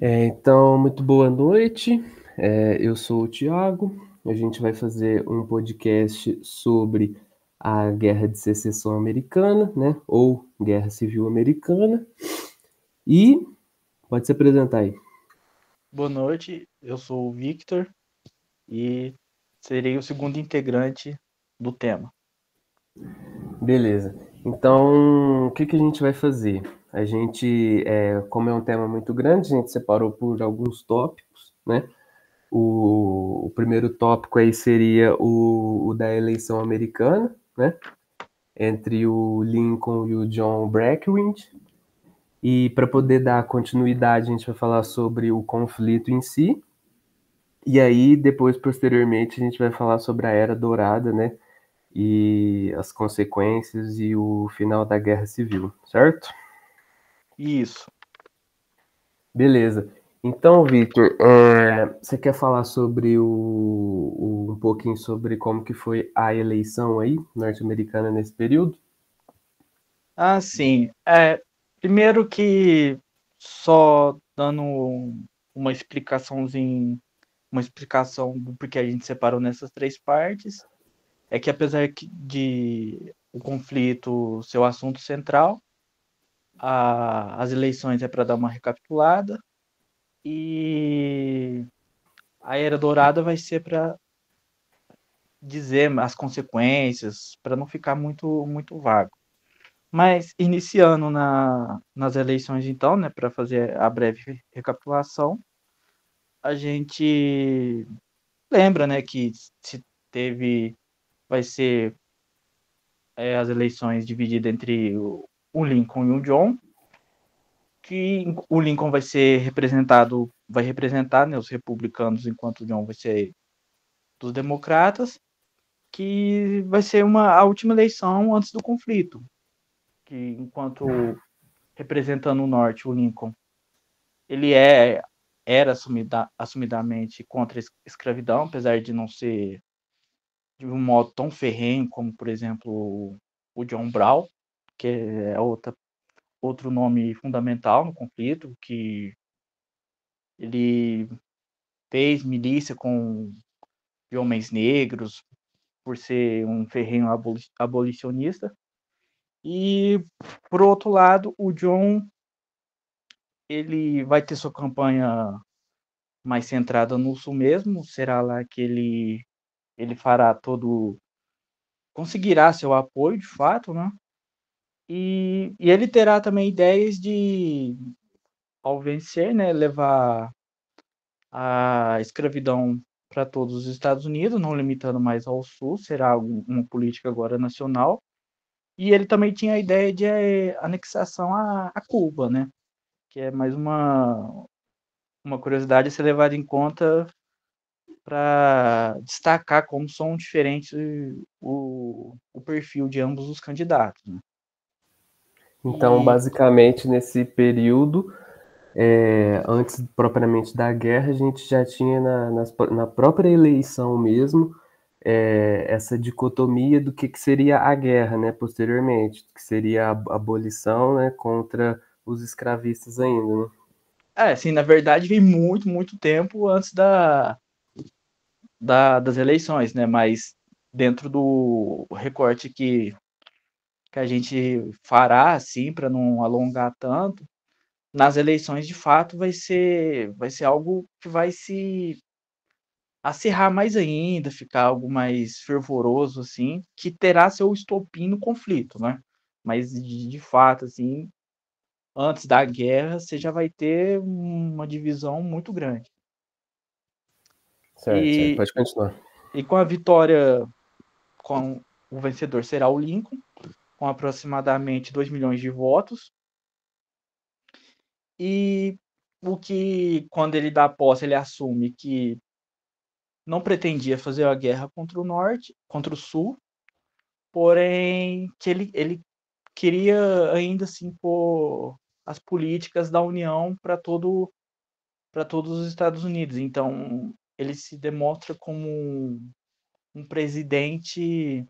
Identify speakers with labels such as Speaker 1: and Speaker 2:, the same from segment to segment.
Speaker 1: Então, muito boa noite. Eu sou o Tiago. A gente vai fazer um podcast sobre a Guerra de Secessão Americana, né? Ou Guerra Civil Americana. E pode se apresentar aí.
Speaker 2: Boa noite, eu sou o Victor e serei o segundo integrante do tema.
Speaker 1: Beleza. Então, o que que a gente vai fazer? Como é um tema muito grande, a gente separou por alguns tópicos, né? O primeiro tópico aí seria o da eleição americana, né? Entre o Lincoln e o John Breckinridge. E para poder dar continuidade, a gente vai falar sobre o conflito em si. E aí, depois, posteriormente, a gente vai falar sobre a Era Dourada, né? E as consequências e o final da Guerra Civil, certo?
Speaker 2: Isso.
Speaker 1: Beleza. Então, Victor, você quer falar sobre um pouquinho sobre como que foi a eleição aí norte-americana nesse período?
Speaker 2: Ah, sim. Primeiro que só dando uma explicaçãozinha, uma explicação do porquê a gente separou nessas três partes, é que de o conflito ser o assunto central, as eleições é para dar uma recapitulada e a Era Dourada vai ser para dizer as consequências, para não ficar muito vago. Mas iniciando nas eleições, então, né, para fazer a breve recapitulação, a gente lembra, né, que se teve, vai ser as eleições divididas entre o Lincoln e o John, que o Lincoln vai representar, né, os republicanos, enquanto o John vai ser dos democratas, que vai ser a última eleição antes do conflito, que enquanto representando o norte, o Lincoln, ele era assumidamente contra a escravidão, apesar de não ser de um modo tão ferrenho como, por exemplo, o John Brown, que é outro nome fundamental no conflito, que ele fez milícia de homens negros por ser um ferrenho abolicionista. E, por outro lado, o John ele vai ter sua campanha mais centrada no sul mesmo, será lá que ele fará conseguirá seu apoio de fato, né? E ele terá também ideias de, ao vencer, né, levar a escravidão para todos os Estados Unidos, não limitando mais ao sul, será uma política agora nacional. E ele também tinha a ideia de anexação a Cuba, né? Que é mais uma curiosidade a ser levada em conta para destacar como são diferentes o perfil de ambos os candidatos. Né?
Speaker 1: Então,
Speaker 2: E
Speaker 1: basicamente, nesse período, antes propriamente da guerra, a gente já tinha na própria eleição mesmo essa dicotomia do que seria a guerra, né, posteriormente, que seria a abolição, né, contra os escravistas ainda, né?
Speaker 2: assim, na verdade, vem muito tempo antes das eleições, né? Mas dentro do recorte que a gente fará, assim, para não alongar tanto, nas eleições, de fato, vai ser algo que vai se acirrar mais ainda, ficar algo mais fervoroso, assim, que terá seu estopim no conflito, né? Mas, de fato, assim, antes da guerra, você já vai ter uma divisão muito grande.
Speaker 1: Certo, certo.
Speaker 2: E,
Speaker 1: Pode continuar.
Speaker 2: e com a vitória, com o vencedor será o Lincoln, com aproximadamente 2 milhões de votos. E o que, quando ele dá posse, ele assume que não pretendia fazer a guerra contra o norte, contra o sul, porém que ele queria ainda assim pôr as políticas da União para todos os Estados Unidos. Então ele se demonstra como um presidente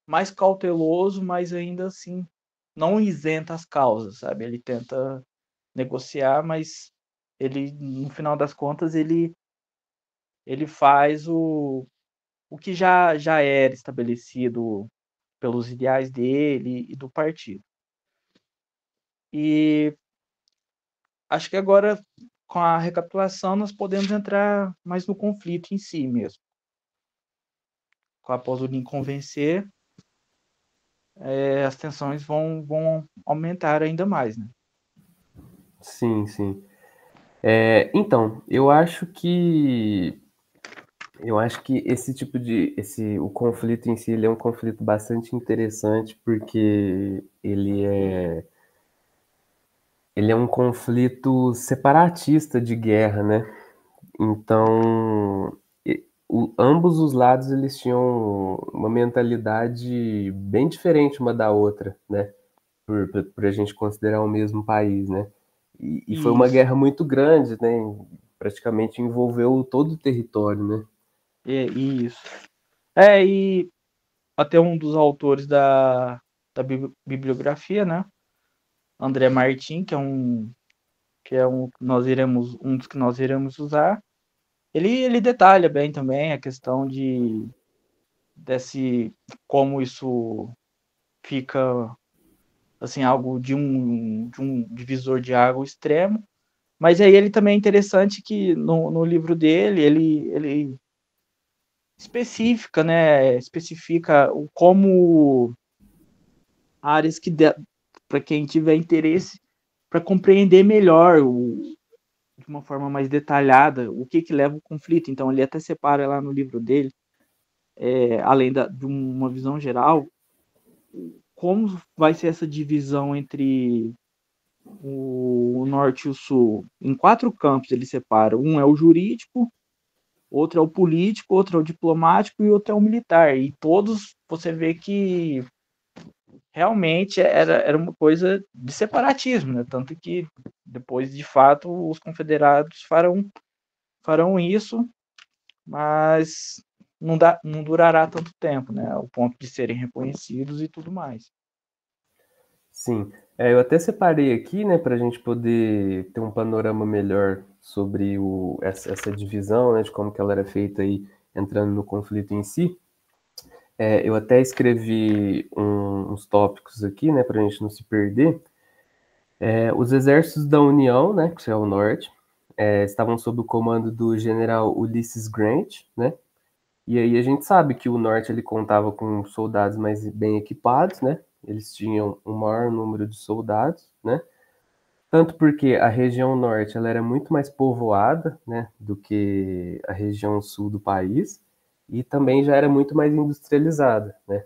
Speaker 2: mais cauteloso, mas ainda assim não isenta as causas, sabe? Ele tenta negociar, mas ele, no final das contas, ele faz o que já era estabelecido pelos ideais dele e do partido. E acho que agora, com a recapitulação, nós podemos entrar mais no conflito em si mesmo. Após o Lincoln vencer, as tensões vão aumentar ainda mais, né?
Speaker 1: Sim, sim. Então, eu acho que esse tipo de, o conflito em si, ele é um conflito bastante interessante porque ele é um conflito separatista de guerra, né? Então, ambos os lados eles tinham uma mentalidade bem diferente uma da outra, né? Por a gente considerar o mesmo país, né? E foi uma
Speaker 2: Isso.
Speaker 1: guerra muito grande, né? Praticamente envolveu todo o território, né?
Speaker 2: Isso. E até um dos autores da bibliografia, né? André Martin, um dos que nós iremos usar. Ele detalha bem também a questão desse como isso fica assim algo de um divisor de água extremo. Mas aí ele também é interessante que no livro dele ele especifica como áreas que para quem tiver interesse para compreender melhor de uma forma mais detalhada o que leva o conflito. Então ele até separa lá no livro dele, além de uma visão geral, como vai ser essa divisão entre o norte e o sul. Em 4 campos ele separa. Um é o jurídico, outro é o político, outro é o diplomático e outro é o militar. E todos você vê que realmente era uma coisa de separatismo, né? Tanto que depois, de fato, os confederados farão isso, mas não durará tanto tempo, né? Ao ponto de serem reconhecidos e tudo mais.
Speaker 1: Sim. Eu até separei aqui, né, para a gente poder ter um panorama melhor sobre essa divisão, né, de como que ela era feita aí, entrando no conflito em si. Eu até escrevi uns tópicos aqui, né, para a gente não se perder. Os exércitos da União, né, que é o norte, estavam sob o comando do general Ulysses Grant, né? E aí a gente sabe que o norte ele contava com soldados mais bem equipados, né? Eles tinham um maior número de soldados, né? Tanto porque a região norte ela era muito mais povoada, né, do que a região sul do país, e também já era muito mais industrializada, né?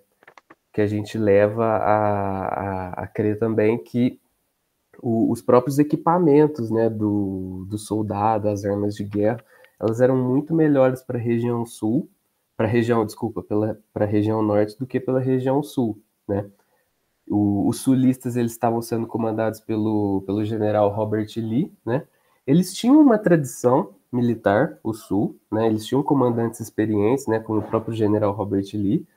Speaker 1: Que a gente leva a crer também que os próprios equipamentos, né, do soldado, as armas de guerra, elas eram muito melhores para a região sul, desculpa, para a região norte do que pela região sul, né? Os sulistas eles estavam sendo comandados pelo general Robert Lee, né? Eles tinham uma tradição militar, o sul, né? Eles tinham comandantes experientes, né? Como o próprio general Robert Lee,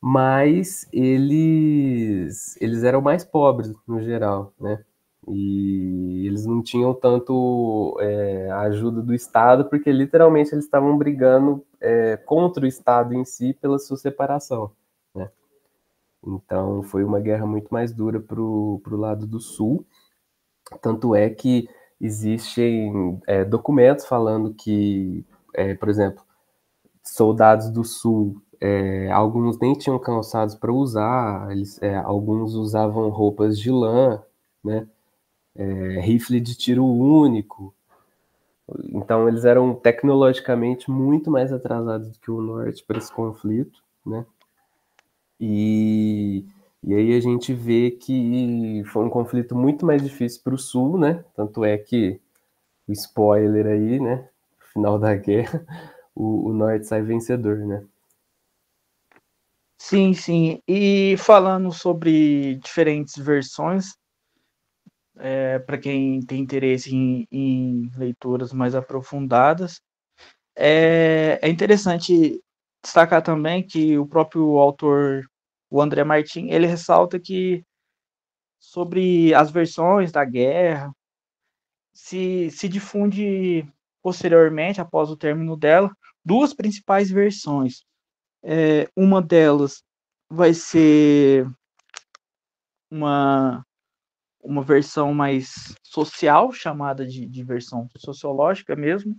Speaker 1: mas eles eram mais pobres no geral, né? E eles não tinham tanto a ajuda do Estado, porque literalmente eles estavam brigando contra o Estado em si pela sua separação, né? Então foi uma guerra muito mais dura pro lado do Sul, tanto é que existem documentos falando que, por exemplo, soldados do Sul, alguns nem tinham calçados para usar, alguns usavam roupas de lã, né? Rifle de tiro único. Então eles eram tecnologicamente muito mais atrasados do que o Norte para esse conflito, né? E, e aí a gente vê que foi um conflito muito mais difícil para o Sul, né? Tanto é que o spoiler aí, né? No final da guerra, o Norte sai vencedor, né?
Speaker 2: Sim, sim. E falando sobre diferentes versões, para quem tem interesse em leituras mais aprofundadas, é interessante destacar também que o próprio autor, o André Martin, ele ressalta que sobre as versões da guerra, se difunde posteriormente, após o término dela, duas principais versões. Uma delas vai ser uma, uma versão mais social, chamada de versão sociológica mesmo,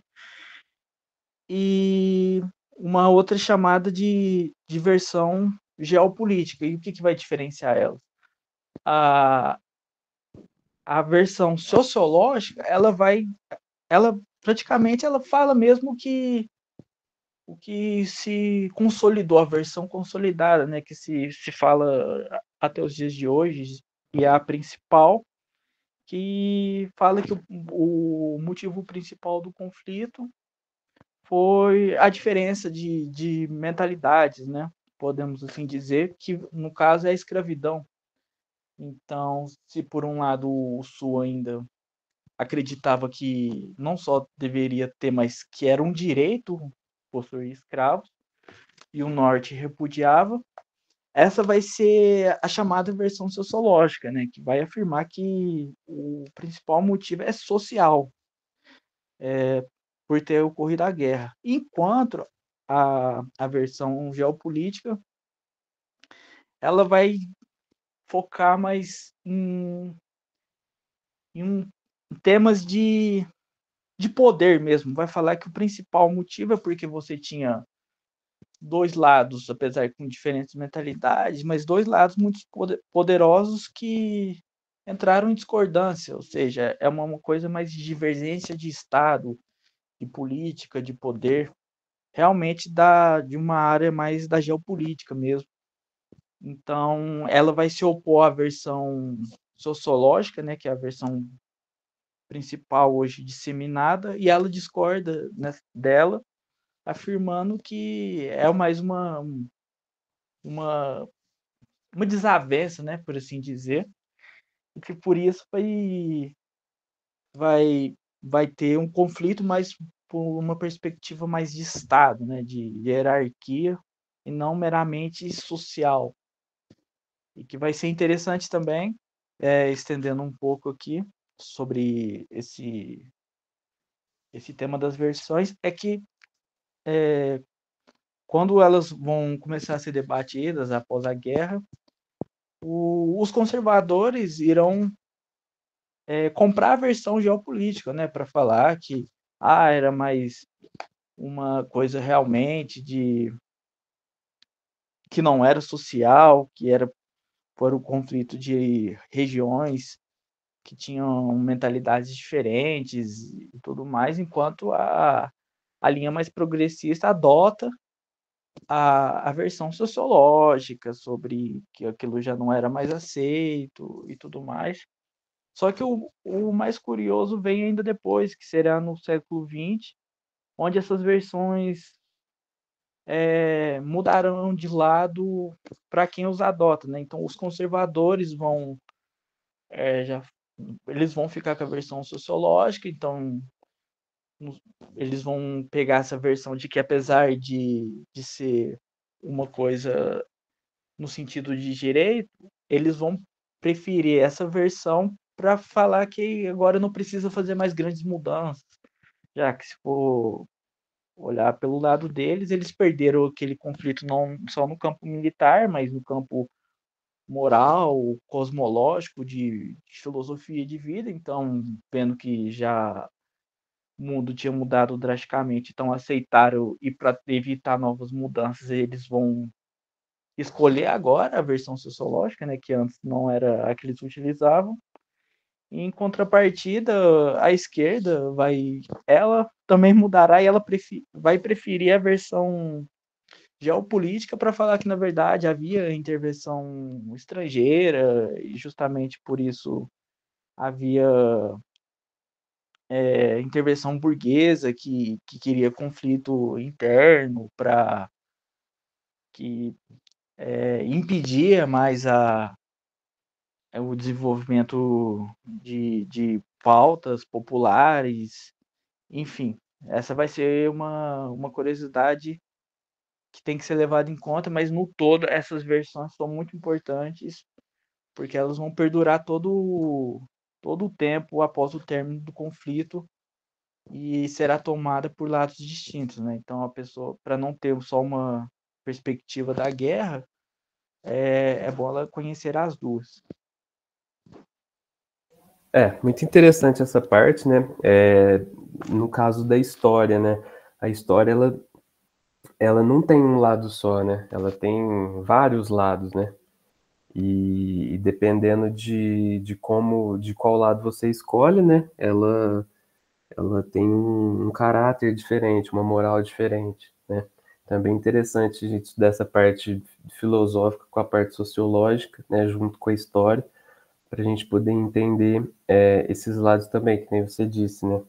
Speaker 2: e uma outra chamada de versão geopolítica. E o que vai diferenciar elas? A, a versão sociológica, ela praticamente ela fala mesmo que o que se consolidou, a versão consolidada, né, que se fala até os dias de hoje, e é a principal, que fala que o motivo principal do conflito foi a diferença de mentalidades, né? Podemos assim dizer, que no caso é a escravidão. Então, se por um lado o Sul ainda acreditava que não só deveria ter, mas que era um direito possuir escravos, e o Norte repudiava, essa vai ser a chamada versão sociológica, né, que vai afirmar que o principal motivo é social, por ter ocorrido a guerra. Enquanto a versão geopolítica, ela vai focar mais em temas de poder mesmo. Vai falar que o principal motivo é porque você tinha dois lados, apesar com diferentes mentalidades, mas dois lados muito poderosos que entraram em discordância, ou seja, é uma coisa mais de divergência de Estado, de política, de poder, realmente de uma área mais da geopolítica mesmo. Então, ela vai se opor à versão sociológica, né, que é a versão principal hoje disseminada, e ela discorda, né, dela, afirmando que é mais uma, uma desavença, né, por assim dizer, e que por isso vai, vai ter um conflito mais por uma perspectiva mais de Estado, né, de hierarquia, e não meramente social. E que vai ser interessante também, estendendo um pouco aqui sobre esse tema das versões, é que quando elas vão começar a ser debatidas após a guerra, os conservadores irão comprar a versão geopolítica, né, para falar que era mais uma coisa realmente de que não era social, que era por um conflito de regiões que tinham mentalidades diferentes e tudo mais, enquanto a linha mais progressista adota a versão sociológica sobre que aquilo já não era mais aceito e tudo mais. Só que o mais curioso vem ainda depois, que será no século XX, onde essas versões mudarão de lado para quem os adota, né? Então, os conservadores já eles vão ficar com a versão sociológica, então eles vão pegar essa versão de que apesar de ser uma coisa no sentido de direito, eles vão preferir essa versão para falar que agora não precisa fazer mais grandes mudanças, já que se for olhar pelo lado deles, eles perderam aquele conflito não só no campo militar, mas no campo moral, cosmológico, de filosofia de vida. Então, vendo que já o mundo tinha mudado drasticamente, então aceitaram e para evitar novas mudanças, eles vão escolher agora a versão sociológica, né, que antes não era a que eles utilizavam. E, em contrapartida, a esquerda ela também mudará e ela vai preferir a versão geopolítica para falar que na verdade havia intervenção estrangeira e justamente por isso havia intervenção burguesa que queria conflito interno para que impedia mais o desenvolvimento de pautas populares, enfim. Essa vai ser uma curiosidade que tem que ser levada em conta, mas no todo essas versões são muito importantes porque elas vão perdurar todo o tempo após o término do conflito e será tomada por lados distintos, né? Então a pessoa, para não ter só uma perspectiva da guerra, é bom ela conhecer as duas.
Speaker 1: Muito interessante essa parte, né? No caso da história, né? A história, ela não tem um lado só, né? Ela tem vários lados, né? E dependendo de qual lado você escolhe, né? Ela tem um caráter diferente, uma moral diferente, né? Também é interessante a gente estudar essa parte filosófica com a parte sociológica, né? Junto com a história, para a gente poder entender esses lados também, que nem você disse, né?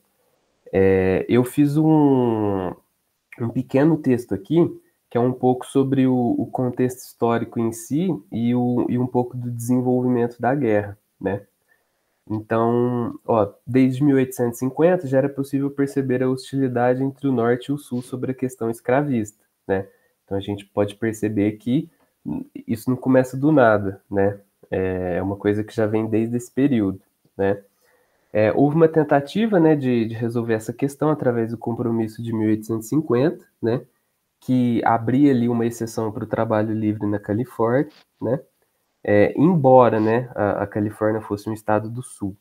Speaker 1: Eu fiz um pequeno texto aqui, que é um pouco sobre o contexto histórico em si e um pouco do desenvolvimento da guerra, né? Então, desde 1850 já era possível perceber a hostilidade entre o Norte e o Sul sobre a questão escravista, né? Então a gente pode perceber que isso não começa do nada, né? É uma coisa que já vem desde esse período, né? Houve uma tentativa, né, de resolver essa questão através do Compromisso de 1850, né, que abria ali uma exceção para o trabalho livre na Califórnia, né, embora, né, a Califórnia fosse um estado do Sul.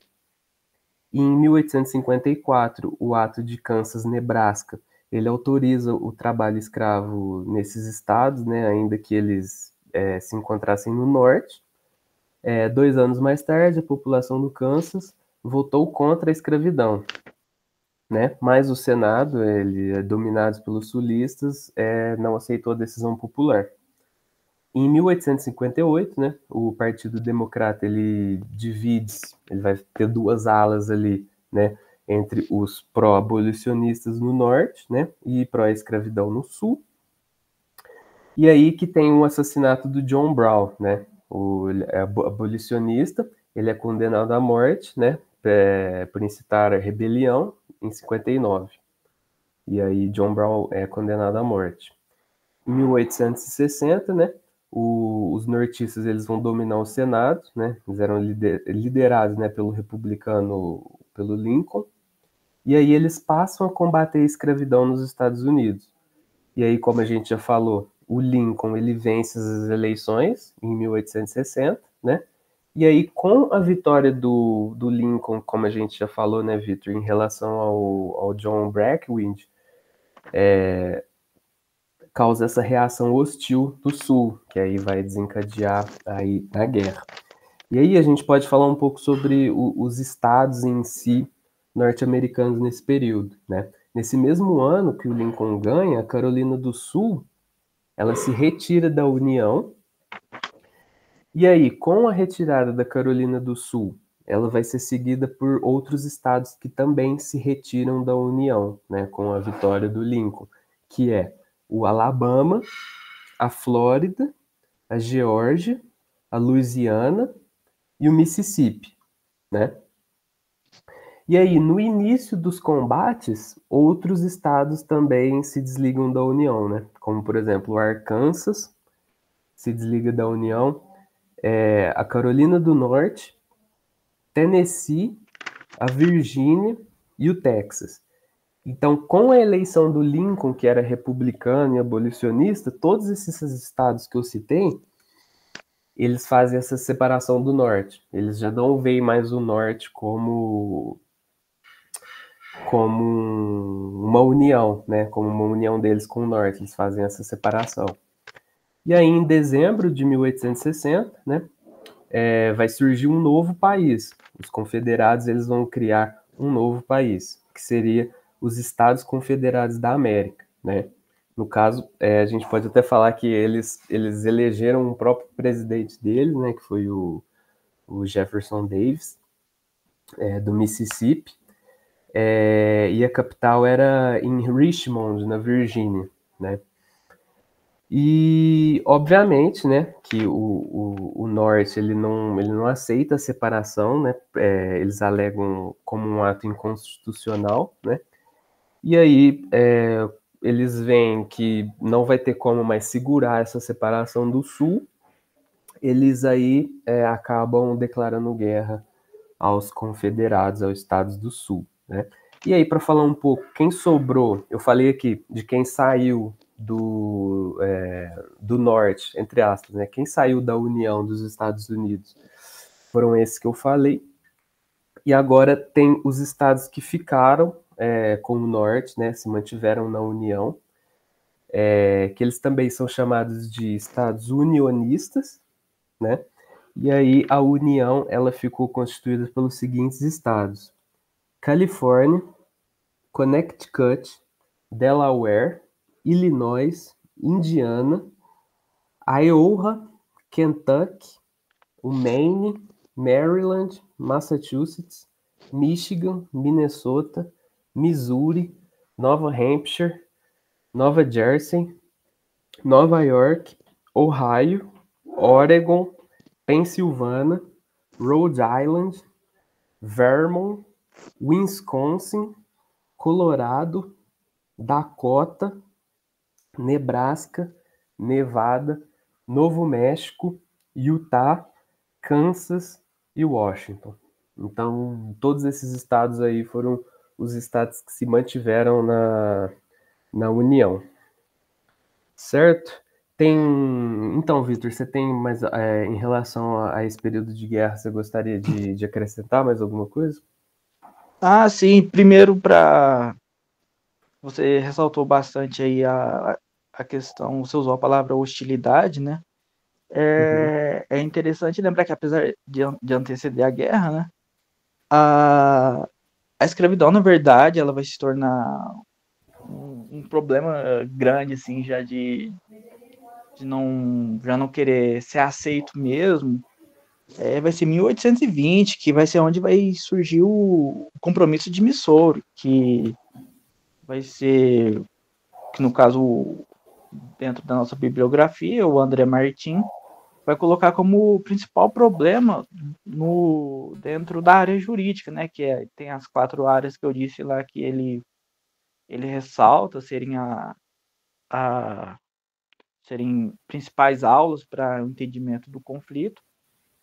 Speaker 1: E em 1854, o Ato de Kansas-Nebraska, ele autoriza o trabalho escravo nesses estados, né, ainda que eles se encontrassem no norte. 2 anos mais tarde, a população do Kansas votou contra a escravidão, né? Mas o Senado, ele dominado pelos sulistas, não aceitou a decisão popular. Em 1858, né, o Partido Democrata ele divide-se, ele vai ter duas alas ali, né, entre os pró-abolicionistas no norte, né, e pró-escravidão no sul. E aí que tem o assassinato do John Brown, né, o abolicionista, ele é condenado à morte, né, por incitar a rebelião em 59. E aí John Brown é condenado à morte. Em 1860, né, os nortistas eles vão dominar o Senado, né, eles eram liderados, né, pelo republicano, pelo Lincoln, e aí eles passam a combater a escravidão nos Estados Unidos. E aí, como a gente já falou, o Lincoln ele vence as eleições em 1860, né, e aí com a vitória do Lincoln, como a gente já falou, né, Victor, em relação ao John Breckinridge, causa essa reação hostil do Sul, que aí vai desencadear aí a guerra. E aí a gente pode falar um pouco sobre os estados em si norte-americanos nesse período, né? Nesse mesmo ano que o Lincoln ganha, a Carolina do Sul, ela se retira da União. E aí, com a retirada da Carolina do Sul, ela vai ser seguida por outros estados que também se retiram da União, né, com a vitória do Lincoln, que é o Alabama, a Flórida, a Geórgia, a Louisiana e o Mississippi, né? E aí, no início dos combates, outros estados também se desligam da União, né? Como, por exemplo, o Arkansas se desliga da União, a Carolina do Norte, Tennessee, a Virgínia e o Texas. Então, com a eleição do Lincoln, que era republicano e abolicionista, todos esses estados que eu citei, eles fazem essa separação do norte. Eles já não veem mais o norte como uma união, né? Como uma união deles com o norte. Eles fazem essa separação. E aí, em dezembro de 1860, né, vai surgir um novo país. Os confederados eles vão criar um novo país, que seria os Estados Confederados da América, né? No caso, a gente pode até falar que eles elegeram o próprio presidente deles, né, que foi o Jefferson Davis, do Mississippi, e a capital era em Richmond, na Virgínia, né? E, obviamente, né, que o Norte ele não aceita a separação, né? Eles alegam como um ato inconstitucional, né? E aí eles veem que não vai ter como mais segurar essa separação do Sul, eles aí acabam declarando guerra aos confederados, aos estados do sul, né? E aí, para falar um pouco, quem sobrou, eu falei aqui de quem saiu do norte, entre aspas, né? Quem saiu da União dos Estados Unidos foram esses que eu falei. E agora tem os estados que ficaram com o norte, né? Se mantiveram na União, que eles também são chamados de estados unionistas, né? E aí a União ela ficou constituída pelos seguintes estados: Califórnia, Connecticut, Delaware, Illinois, Indiana, Iowa, Kentucky, o Maine, Maryland, Massachusetts, Michigan, Minnesota, Missouri, Nova Hampshire, Nova Jersey, Nova York, Ohio, Oregon, Pensilvânia, Rhode Island, Vermont, Wisconsin, Colorado, Dakota, Nebraska, Nevada, Novo México, Utah, Kansas e Washington. Então, todos esses estados aí foram os estados que se mantiveram na União. Certo? Então, Vitor, você tem mais em relação a esse período de guerra, você gostaria de acrescentar mais alguma coisa?
Speaker 2: Ah, sim. Primeiro, você ressaltou bastante aí a questão, você usou a palavra hostilidade, né?
Speaker 1: Uhum.
Speaker 2: É interessante lembrar que apesar de anteceder a guerra, né? A escravidão, na verdade, ela vai se tornar um problema grande, assim, já não querer ser aceito mesmo. Vai ser 1820, que vai ser onde vai surgir o Compromisso de Missouri, que vai ser, que no caso, dentro da nossa bibliografia, o André Martin vai colocar como principal problema dentro da área jurídica, né? Tem as 4 áreas que eu disse lá que ele ressalta serem a serem principais aulas para o entendimento do conflito.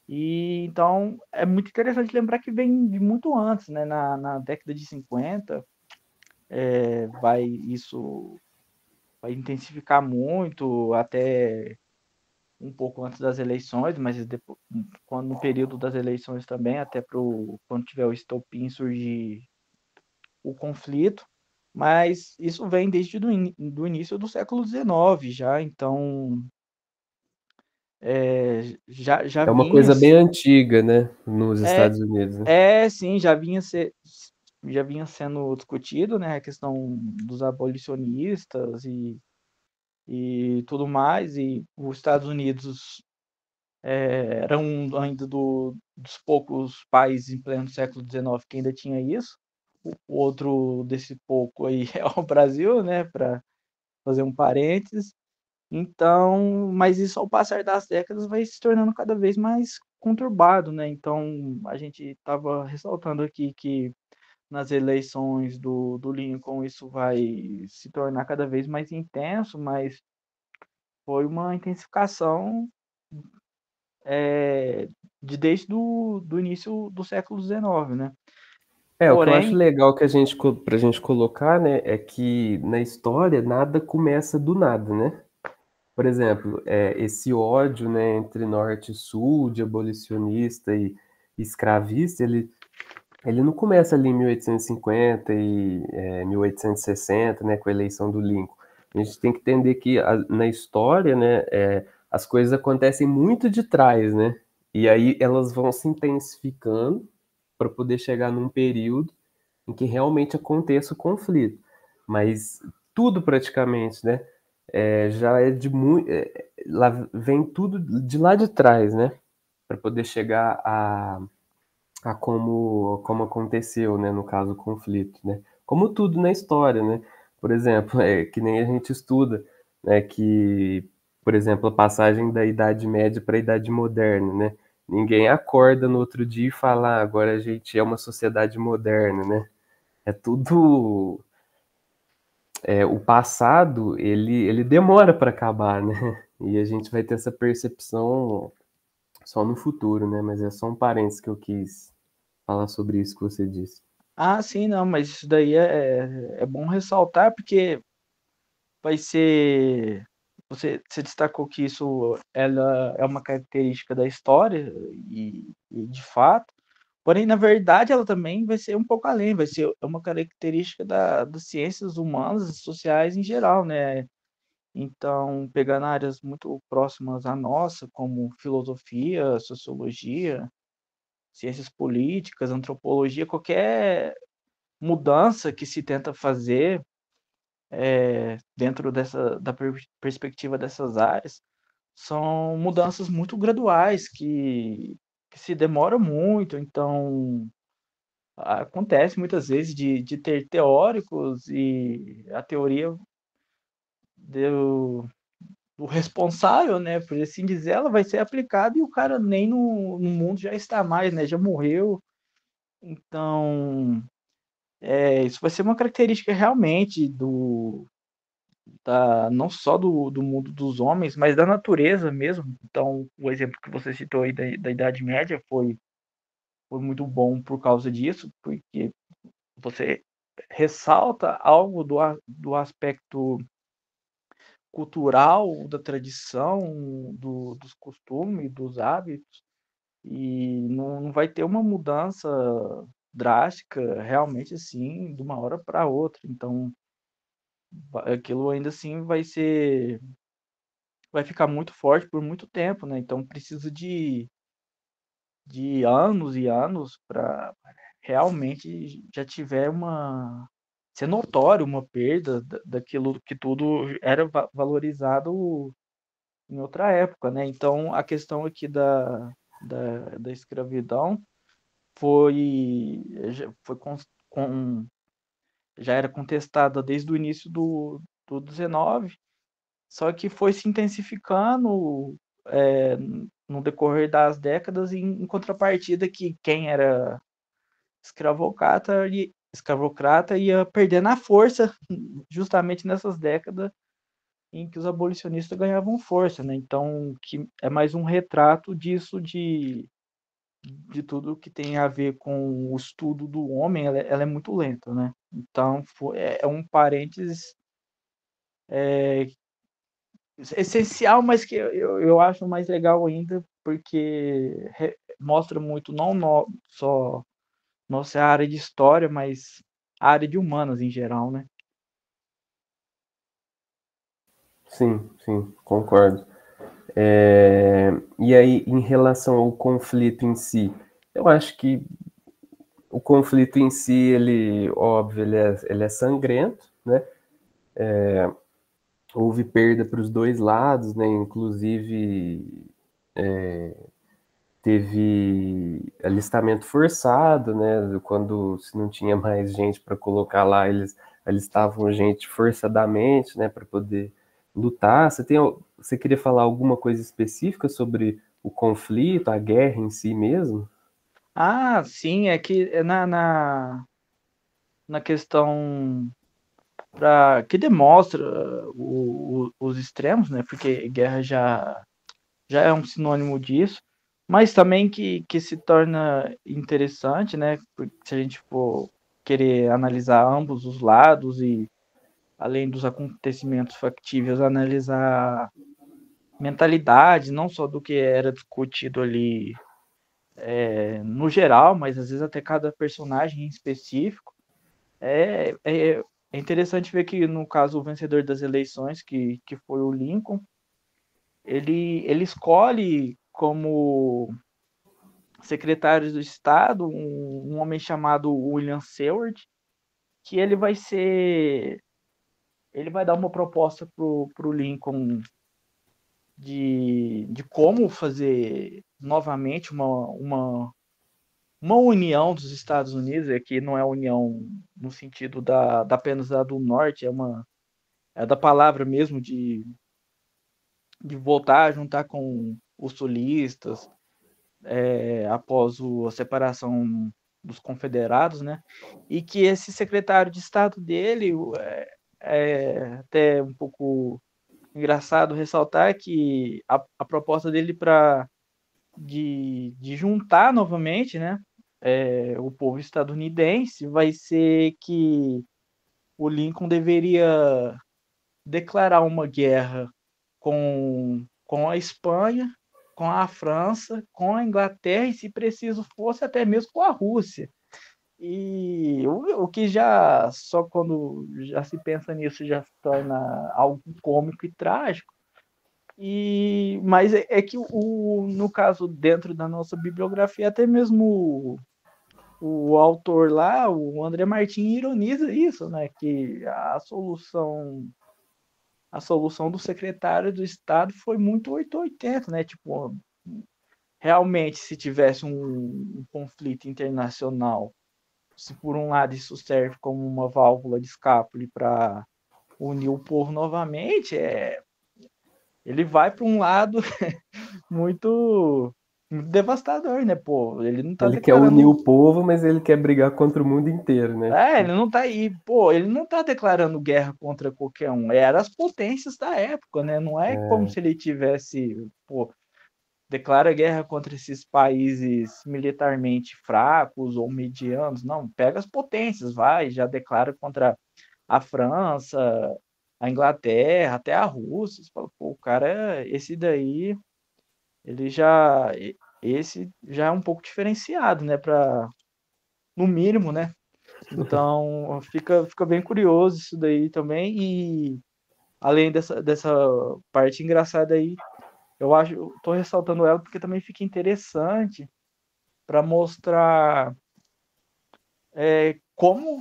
Speaker 2: E então é muito interessante lembrar que vem de muito antes, né? Na década de 50, isso vai intensificar muito até um pouco antes das eleições, mas depois, quando no período das eleições também, até quando tiver o estopim surgir o conflito. Mas isso vem desde do início do século XIX já, então já
Speaker 1: É uma
Speaker 2: vinha.
Speaker 1: coisa bem antiga, né, nos
Speaker 2: É,
Speaker 1: Estados Unidos, né?
Speaker 2: sim, já vinha sendo discutido, né, a questão dos abolicionistas e tudo mais, e os Estados Unidos era ainda dos poucos países em pleno século XIX que ainda tinha isso. O outro desse pouco aí é o Brasil, né, para fazer um parênteses. Então, mas isso ao passar das décadas vai se tornando cada vez mais conturbado, né? Então, a gente estava ressaltando aqui que nas eleições do Lincoln isso vai se tornar cada vez mais intenso, mas foi uma intensificação desde do início do século XIX, né?
Speaker 1: O que eu acho
Speaker 2: Porém,
Speaker 1: legal que pra gente colocar, né, é que na história nada começa do nada, né? Por exemplo, esse ódio, né, entre norte e sul, de abolicionista e escravista, ele não começa ali em 1850 e 1860, né, com a eleição do Lincoln. A gente tem que entender que na história, né, as coisas acontecem muito de trás, né? E aí elas vão se intensificando para poder chegar num período em que realmente aconteça o conflito. Mas tudo praticamente, né, já é de muito, lá vem tudo de lá de trás, né, para poder chegar a como aconteceu, né, no caso, o conflito, né? Como tudo na história, né? Por exemplo, que nem a gente estuda, né, que, por exemplo, a passagem da Idade Média para a Idade Moderna, né? Ninguém acorda no outro dia e fala, agora a gente é uma sociedade moderna, né? É tudo... o passado, ele demora para acabar, né? E a gente vai ter essa percepção só no futuro, né? Mas é só um parênteses que eu quis falar sobre isso que você disse.
Speaker 2: Ah, sim, não, mas isso daí é bom ressaltar, porque vai ser. Você destacou que isso ela é uma característica da história, e de fato, porém, na verdade, ela também vai ser um pouco além, vai ser uma característica das ciências humanas e sociais em geral, né? Então, pegando áreas muito próximas à nossa, como filosofia, sociologia, ciências políticas, antropologia, qualquer mudança que se tenta fazer dentro perspectiva dessas áreas são mudanças muito graduais que se demoram muito. Então, acontece muitas vezes de ter teóricos e a teoria do, do responsável, né, por assim dizer, ela vai ser aplicada e o cara nem no mundo já está mais, né, já morreu. Então, isso vai ser uma característica realmente não só do mundo dos homens, mas da natureza mesmo. Então, o exemplo que você citou aí da Idade Média foi muito bom por causa disso, porque você ressalta algo do aspecto cultural, da tradição, dos costumes, dos hábitos, e não vai ter uma mudança drástica, realmente assim, de uma hora para outra. Então, aquilo ainda assim vai ficar muito forte por muito tempo, né? Então precisa de anos e anos para realmente já tiver ser notório uma perda daquilo que tudo era valorizado em outra época, né? Então a questão aqui da escravidão foi já era contestada desde o início do 19, só que foi se intensificando no decorrer das décadas, em contrapartida que quem era escravocrata ia perdendo a força justamente nessas décadas em que os abolicionistas ganhavam força, né? Então, que é mais um retrato disso, de tudo que tem a ver com o estudo do homem, ela é muito lenta, né? Então, é um parênteses essencial, mas que eu acho mais legal ainda, porque mostra muito não só nossa área de história, mas a área de humanas em geral, né?
Speaker 1: Sim, sim, concordo. E aí, em relação ao conflito em si, eu acho que o conflito em si, ele, óbvio, ele é sangrento, né? Houve perda para os dois lados, né? Inclusive, teve alistamento forçado, né? Quando se não tinha mais gente para colocar lá, eles alistavam gente forçadamente, né? Para poder lutar. Você queria falar alguma coisa específica sobre o conflito, a guerra em si mesmo?
Speaker 2: Ah, sim, é que na questão que demonstra os extremos, né? Porque guerra já é um sinônimo disso, mas também que se torna interessante, né? Porque se a gente for querer analisar ambos os lados e, além dos acontecimentos factíveis, analisar mentalidade, não só do que era discutido ali no geral, mas às vezes até cada personagem em específico. É, é, é interessante ver que, no caso, o vencedor das eleições, que foi o Lincoln, ele escolhe como secretário do Estado um homem chamado William Seward, que ele vai dar uma proposta pro Lincoln de como fazer novamente uma união dos Estados Unidos. Aqui não é união no sentido da apenas da do norte, é da palavra mesmo de voltar a juntar com os sulistas, após a separação dos confederados, né? E que esse secretário de Estado dele, é até um pouco engraçado ressaltar que a proposta dele de juntar novamente, né? o povo estadunidense vai ser que o Lincoln deveria declarar uma guerra com a Espanha, com a França, com a Inglaterra e, se preciso fosse, até mesmo com a Rússia. E o que já, só quando já se pensa nisso, já se torna algo cômico e trágico. Mas é que, no caso, dentro da nossa bibliografia, até mesmo o autor lá, o André Martin, ironiza isso, né? Que a solução do secretário do Estado foi muito 880, né? Tipo, realmente, se tivesse um conflito internacional, se por um lado isso serve como uma válvula de escape para unir o povo novamente, ele vai para um lado muito, muito devastador, né? Pô, ele não tá
Speaker 1: Ele quer unir
Speaker 2: declarando.
Speaker 1: o povo, mas ele quer brigar contra o mundo inteiro, né?
Speaker 2: Ele não tá aí, pô, ele não tá declarando guerra contra qualquer um. Eram as potências da época, né? Não é como se ele tivesse, pô, declara guerra contra esses países militarmente fracos ou medianos. Não, pega as potências, vai, já declara contra a França, a Inglaterra, até a Rússia. Você fala, pô, o cara, esse daí, ele já, esse já é um pouco diferenciado, né? No mínimo, né? Então, fica bem curioso isso daí também. E além dessa parte engraçada aí, eu tô ressaltando ela porque também fica interessante para mostrar como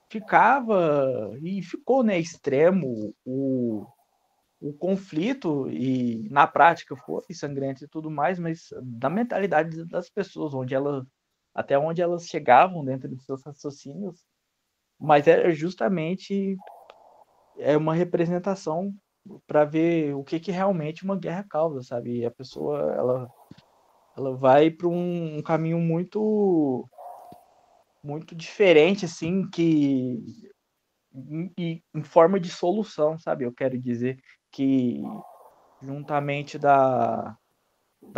Speaker 2: ficava e ficou, né, extremo o conflito, e na prática foi sangrento e tudo mais, mas da mentalidade das pessoas, até onde elas chegavam dentro de seus raciocínios, mas era justamente uma representação para ver o que realmente uma guerra causa, sabe? E a pessoa, ela vai para um caminho muito muito diferente, assim, que em forma de solução, sabe? Eu quero dizer que, juntamente da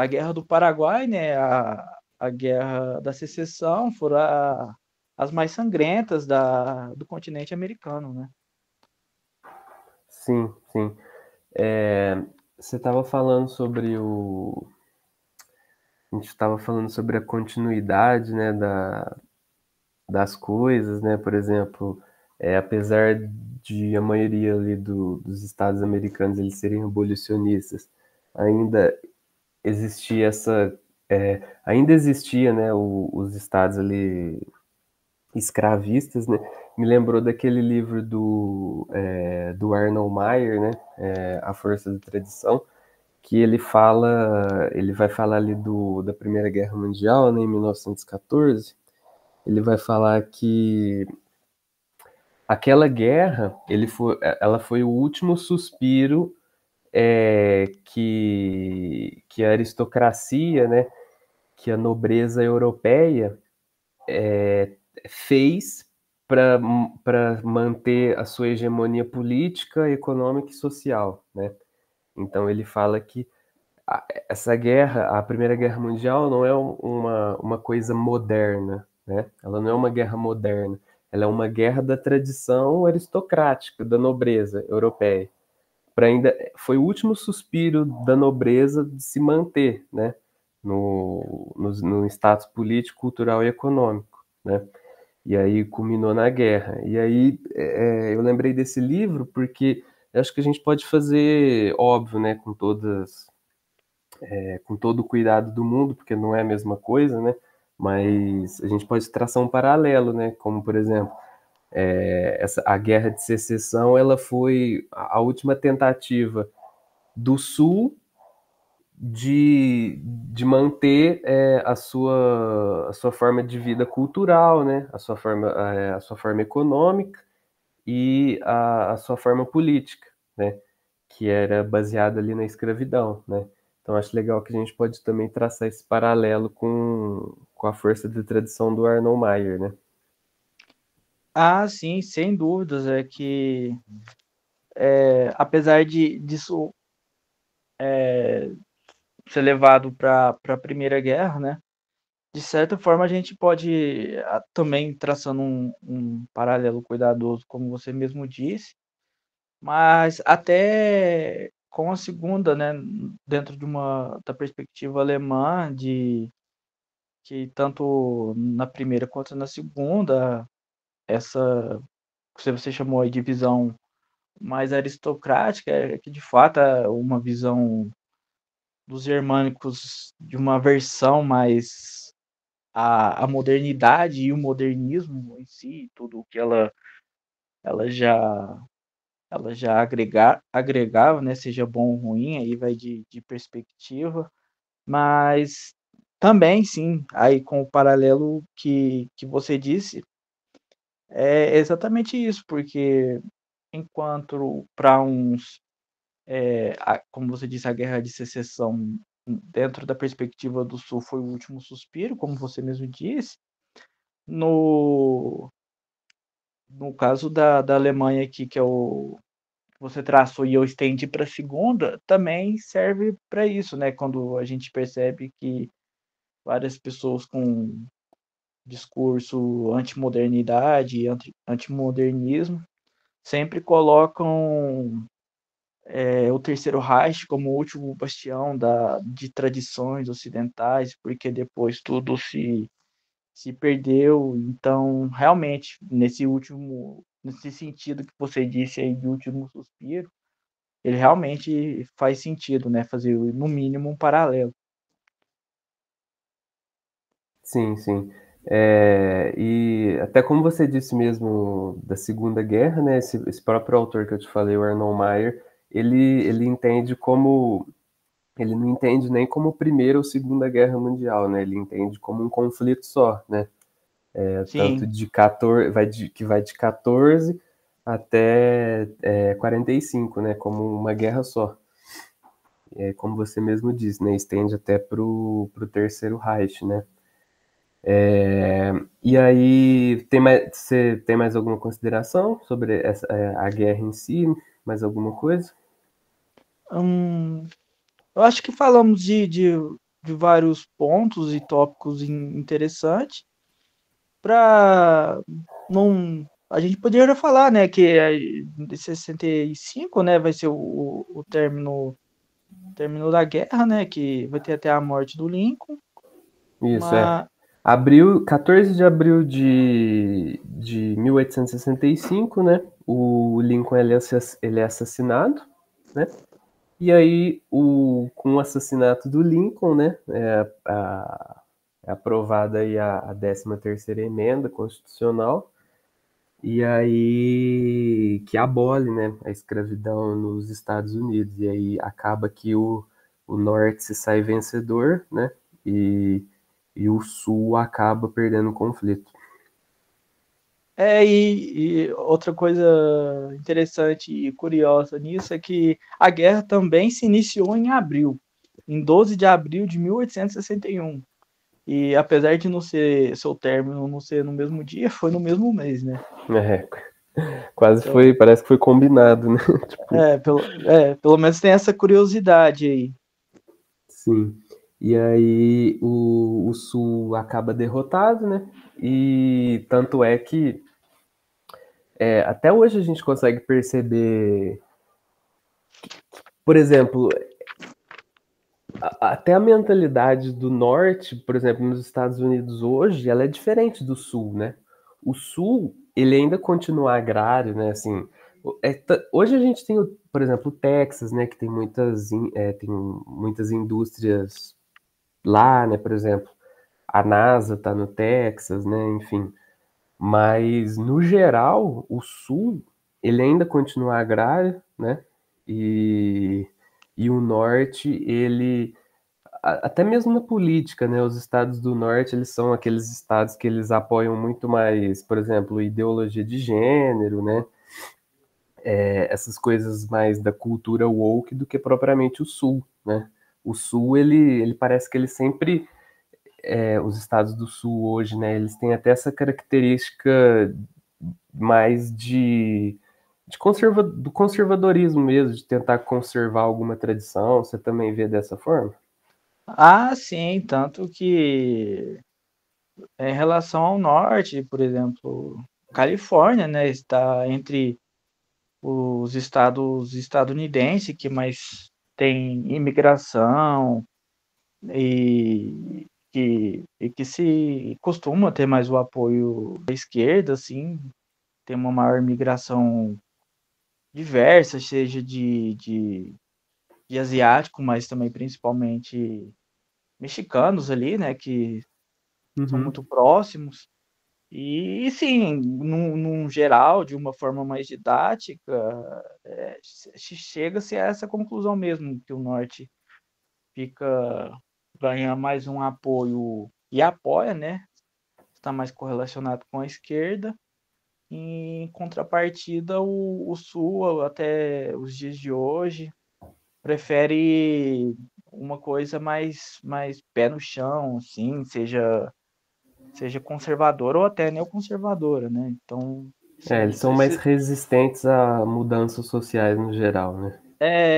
Speaker 2: Guerra do Paraguai, né, a Guerra da Secessão, foram as mais sangrentas do continente americano, né?
Speaker 1: Sim, sim. Você estava falando sobre a gente estava falando sobre a continuidade, né, das coisas, né? Por exemplo, apesar de a maioria ali dos estados americanos eles serem abolicionistas, ainda existia ainda existia, né, os estados ali escravistas, né? Me lembrou daquele livro do Arnold Maier, né? A Força da Tradição, que ele vai falar ali da Primeira Guerra Mundial, né, em 1914. Ele vai falar que aquela guerra, ela foi o último suspiro que a aristocracia, né, que a nobreza europeia fez para manter a sua hegemonia política, econômica e social, né? Então ele fala que essa guerra, a Primeira Guerra Mundial, não é uma coisa moderna, né? Ela não é uma guerra moderna, ela é uma guerra da tradição aristocrática, da nobreza europeia. Foi o último suspiro da nobreza de se manter, né? No status político, cultural e econômico, né? E aí culminou na guerra. E aí eu lembrei desse livro porque eu acho que a gente pode fazer, óbvio, né, com todo o cuidado do mundo, porque não é a mesma coisa, né? Mas a gente pode traçar um paralelo, né? Como, por exemplo, a Guerra de Secessão, ela foi a última tentativa do Sul de manter a sua forma de vida cultural, né? A sua forma econômica e a sua forma política, né? Que era baseada ali na escravidão, né? Então acho legal que a gente pode também traçar esse paralelo com a força de tradição do Arnold Maier, né?
Speaker 2: Ah, sim, sem dúvidas. É que, apesar disso ser levado para a Primeira Guerra, né? de certa forma, a gente pode também traçando um paralelo cuidadoso, como você mesmo disse, mas até com a segunda, né, dentro de da perspectiva alemã, de que tanto na primeira quanto na segunda, essa que você chamou aí de visão mais aristocrática, é que de fato é uma visão dos germânicos de uma versão mais a modernidade e o modernismo em si, tudo que ela já agregava, né, seja bom ou ruim, aí vai de perspectiva, mas também sim, aí com o paralelo que você disse, é exatamente isso, porque enquanto para uns, como você disse, a guerra de secessão dentro da perspectiva do Sul foi o último suspiro, como você mesmo disse, no no caso da Alemanha aqui, que é o você traçou e eu estendi para a segunda, também serve para isso, né? Quando a gente percebe que várias pessoas com discurso antimodernidade e antimodernismo sempre colocam o Terceiro Reich como o último bastião de tradições ocidentais, porque depois tudo se perdeu. Então, realmente, nesse sentido que você disse aí de último suspiro, ele realmente faz sentido, né? Fazer no mínimo um paralelo.
Speaker 1: Sim, sim. E até como você disse mesmo da Segunda Guerra, né? Esse próprio autor que eu te falei, o Arnold Maier, ele entende como ele não entende nem como Primeira ou Segunda Guerra Mundial, né? Ele entende como um conflito só, né? Tanto
Speaker 2: Sim,
Speaker 1: de 14, que vai de 14 até 45, né? Como uma guerra só. Como você mesmo disse, né? Estende até pro Terceiro Reich, né? E aí, você tem mais alguma consideração sobre a guerra em si? Mais alguma coisa?
Speaker 2: hum, eu acho que falamos de vários pontos e tópicos interessantes para não. A gente poderia falar, né, que de 65, né, vai ser o término da guerra, né, que vai ter até a morte do Lincoln,
Speaker 1: Isso,
Speaker 2: mas
Speaker 1: 14 de abril de 1865, né? O Lincoln ele é assassinado, né? E aí, com o assassinato do Lincoln, né? É aprovada aí a 13ª emenda constitucional, e aí que abole, né, a escravidão nos Estados Unidos. E aí acaba que o norte se sai vencedor, né? E, e o sul acaba perdendo o conflito.
Speaker 2: e outra coisa interessante e curiosa nisso é que a guerra também se iniciou em abril, em 12 de abril de 1861. E apesar de não ser seu término não ser no mesmo dia, foi no mesmo mês, né?
Speaker 1: É, quase foi,
Speaker 2: Então,
Speaker 1: parece que foi combinado, né? Tipo,
Speaker 2: pelo menos tem essa curiosidade aí.
Speaker 1: sim. E aí o sul acaba derrotado, né? E tanto é que até hoje a gente consegue perceber, por exemplo, até a mentalidade do norte, por exemplo, nos Estados Unidos hoje, ela é diferente do sul, né? O sul, ele ainda continua agrário, né? Assim, hoje a gente tem, por exemplo, o Texas, né? Que tem tem muitas indústrias lá, né? Por exemplo, a NASA tá no Texas, né? Enfim, mas no geral, o sul, ele ainda continua agrário, né? E, e o norte, ele até mesmo na política, né? Os estados do norte, eles são aqueles estados que eles apoiam muito mais, por exemplo, ideologia de gênero, né? Essas coisas mais da cultura woke do que propriamente o sul, né? O sul, ele parece que ele sempre, os estados do sul hoje, né? Eles têm até essa característica mais do conservadorismo mesmo, de tentar conservar alguma tradição. Você também vê dessa forma?
Speaker 2: Ah, sim, tanto que Em relação ao norte, por exemplo, Califórnia, né, está entre os estados estadunidenses que mais tem imigração e que se costuma ter mais o apoio da esquerda, assim, tem uma maior imigração diversa, seja de asiático, mas também principalmente mexicanos ali, né, que são
Speaker 1: Uhum.
Speaker 2: muito próximos. E sim, num geral, de uma forma mais didática, chega-se a essa conclusão mesmo, que o norte fica ganha mais um apoio e apoia, né? Está mais correlacionado com a esquerda. Em contrapartida, o sul, até os dias de hoje, prefere uma coisa mais pé no chão, assim, seja conservadora ou até neoconservadora, né? Então,
Speaker 1: Eles são mais resistentes a mudanças sociais no geral, né?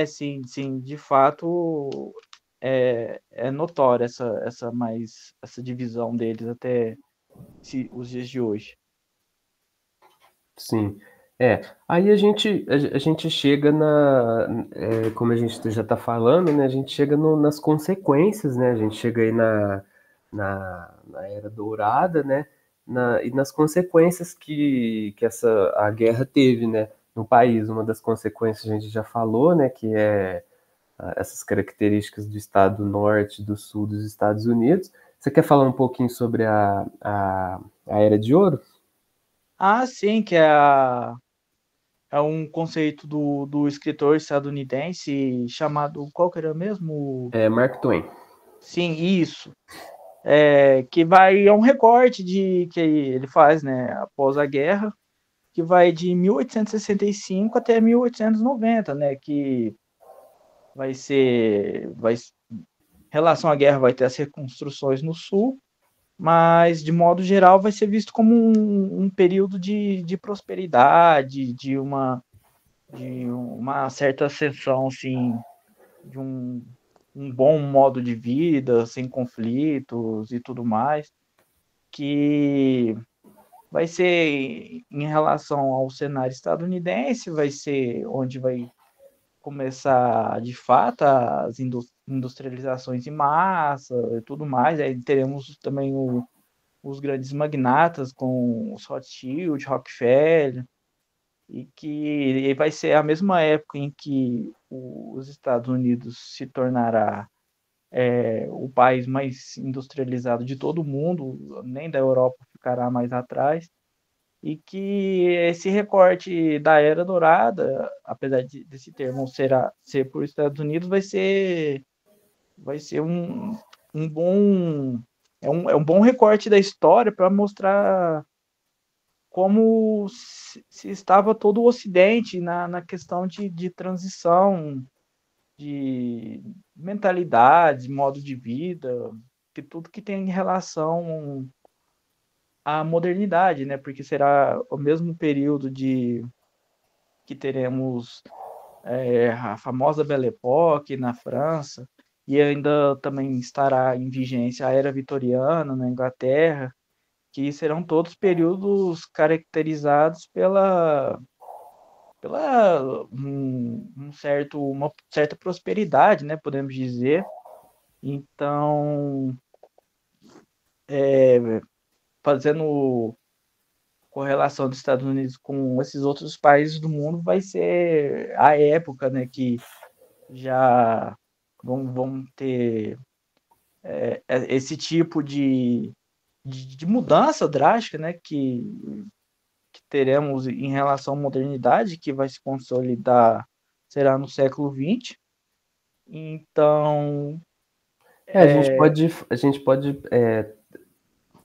Speaker 2: sim, sim, de fato é notória essa divisão deles até os dias de hoje.
Speaker 1: Sim. Aí a gente chega como a gente já está falando, né? A gente chega nas consequências, né? A gente chega aí na Era Dourada, né? E nas consequências que a guerra teve, né? No país. Uma das consequências a gente já falou, né? Que é essas características do estado norte, do sul dos Estados Unidos. Você quer falar um pouquinho sobre a Era de Ouro?
Speaker 2: Ah, sim, é um conceito do escritor estadunidense chamado, qual que era mesmo?
Speaker 1: É, Mark Twain.
Speaker 2: Sim, isso. É um recorte de que ele faz, né, após a guerra, que vai de 1865 até 1890, né, que vai relação à guerra vai ter as reconstruções no sul, mas de modo geral vai ser visto como um período de prosperidade, de uma certa ascensão, assim, de um bom modo de vida, sem conflitos e tudo mais, que vai ser em relação ao cenário estadunidense, vai ser onde vai começar de fato as industrializações em massa e tudo mais. Aí teremos também os grandes magnatas com os Rothschild, Rockefeller, e que vai ser a mesma época em que os Estados Unidos se tornará o país mais industrializado de todo o mundo, nem da Europa ficará mais atrás, e que esse recorte da Era Dourada, apesar desse termo ser por Estados Unidos, vai ser um bom é um bom recorte da história para mostrar como se estava todo o Ocidente na questão de transição, de mentalidade, modo de vida, que tudo que tem em relação à modernidade, né? Porque será o mesmo período de que teremos a famosa Belle Époque na França, e ainda também estará em vigência a Era Vitoriana na Inglaterra, que serão todos períodos caracterizados pela uma certa prosperidade, né, podemos dizer. Então, fazendo correlação dos Estados Unidos com esses outros países do mundo, vai ser a época, né, que já vão ter esse tipo de mudança drástica, né, que teremos em relação à modernidade, que vai se consolidar, será no século XX. Então,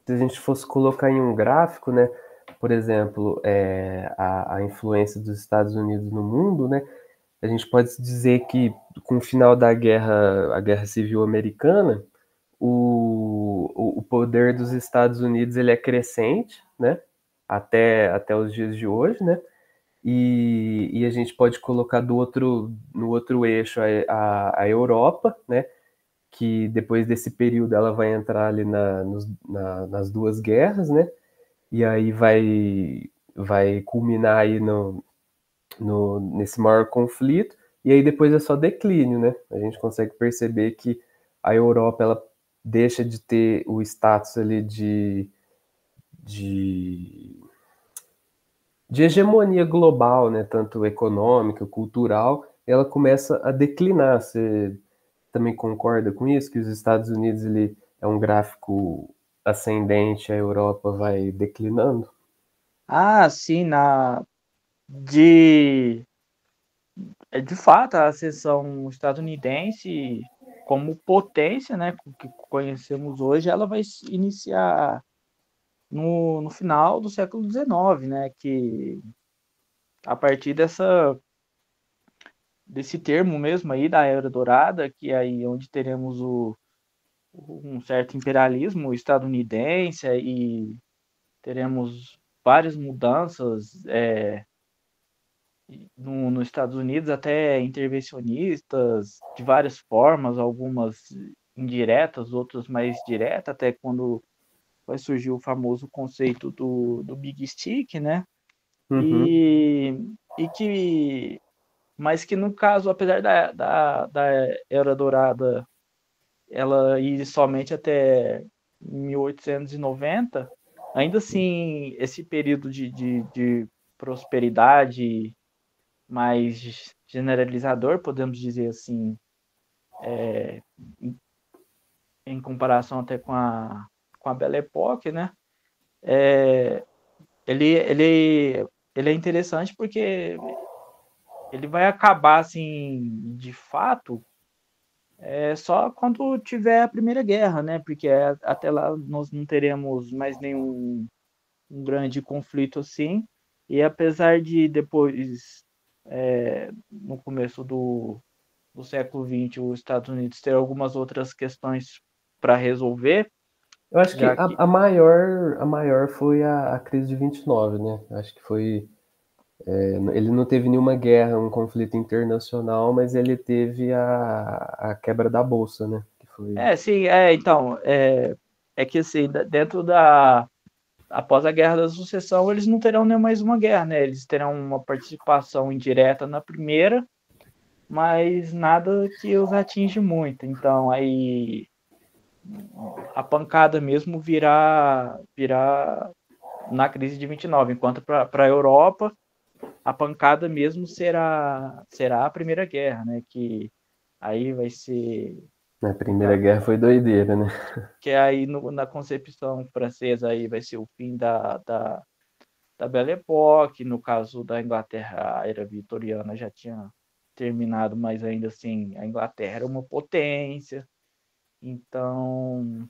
Speaker 1: Se a gente fosse colocar em um gráfico, né, por exemplo, a influência dos Estados Unidos no mundo, né, a gente pode dizer que com o final da guerra, a Guerra Civil Americana, o poder dos Estados Unidos ele é crescente, né, até os dias de hoje, né, e a gente pode colocar no outro eixo a Europa, né, que depois desse período ela vai entrar ali nas duas guerras, né? E aí vai culminar aí nesse maior conflito, e aí depois é só declínio, né? A gente consegue perceber que a Europa ela deixa de ter o status ali de, de hegemonia global, né? Tanto econômica, cultural, e ela começa a declinar. Você também concorda com isso? Que os Estados Unidos ele é um gráfico ascendente, a Europa vai declinando?
Speaker 2: Ah, sim, de, de fato, a ascensão estadunidense como potência, né, que conhecemos hoje, ela vai se iniciar no final do século XIX, né, que a partir desse termo mesmo aí da Era Dourada, que é aí onde teremos um certo imperialismo estadunidense e teremos várias mudanças nos Estados Unidos, até intervencionistas de várias formas, algumas indiretas, outras mais diretas, até quando vai surgir o famoso conceito do Big Stick, né?
Speaker 1: Uhum.
Speaker 2: E, e que, mas que no caso, apesar da Era Dourada ela ir somente até 1890, ainda assim, esse período de prosperidade mais generalizador, podemos dizer assim, em comparação até com a Belle Époque, né? Ele, ele, ele é interessante porque ele vai acabar, assim, de fato, só quando tiver a Primeira Guerra, né? Porque até lá nós não teremos mais nenhum um grande conflito assim. E apesar de depois, no começo do século XX, os Estados Unidos ter algumas outras questões para resolver,
Speaker 1: Eu acho que
Speaker 2: já que
Speaker 1: a maior foi a crise de 29, né? Acho que foi. Ele não teve nenhuma guerra, um conflito internacional, mas ele teve a quebra da bolsa, né? Que foi.
Speaker 2: sim, então, é que assim, dentro após a Guerra da Sucessão, eles não terão nem mais uma guerra, né? Eles terão uma participação indireta na primeira, mas nada que os atinge muito. Então, aí a pancada mesmo virá na crise de 29, enquanto para a Europa a pancada mesmo será a Primeira Guerra, né? Que aí vai ser
Speaker 1: Na
Speaker 2: no
Speaker 1: Primeira
Speaker 2: caso,
Speaker 1: Guerra foi doideira, né?
Speaker 2: que aí na concepção francesa aí vai ser o fim da Belle Époque, no caso da Inglaterra a era vitoriana já tinha terminado, mas ainda assim a Inglaterra era uma potência, então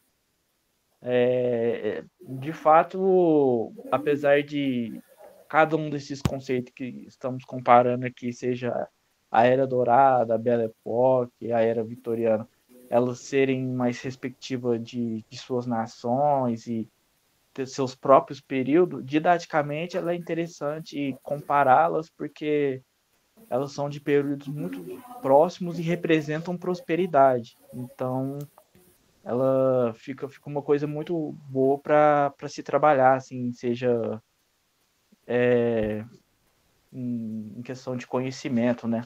Speaker 2: de fato, apesar de cada um desses conceitos que estamos comparando aqui, seja a Era Dourada, a Belle Époque, a Era Vitoriana, elas serem mais respectivas de suas nações e ter seus próprios períodos, didaticamente ela é interessante compará-las porque elas são de períodos muito próximos e representam prosperidade. Então, ela fica uma coisa muito boa para se trabalhar, assim, seja em questão de conhecimento, né?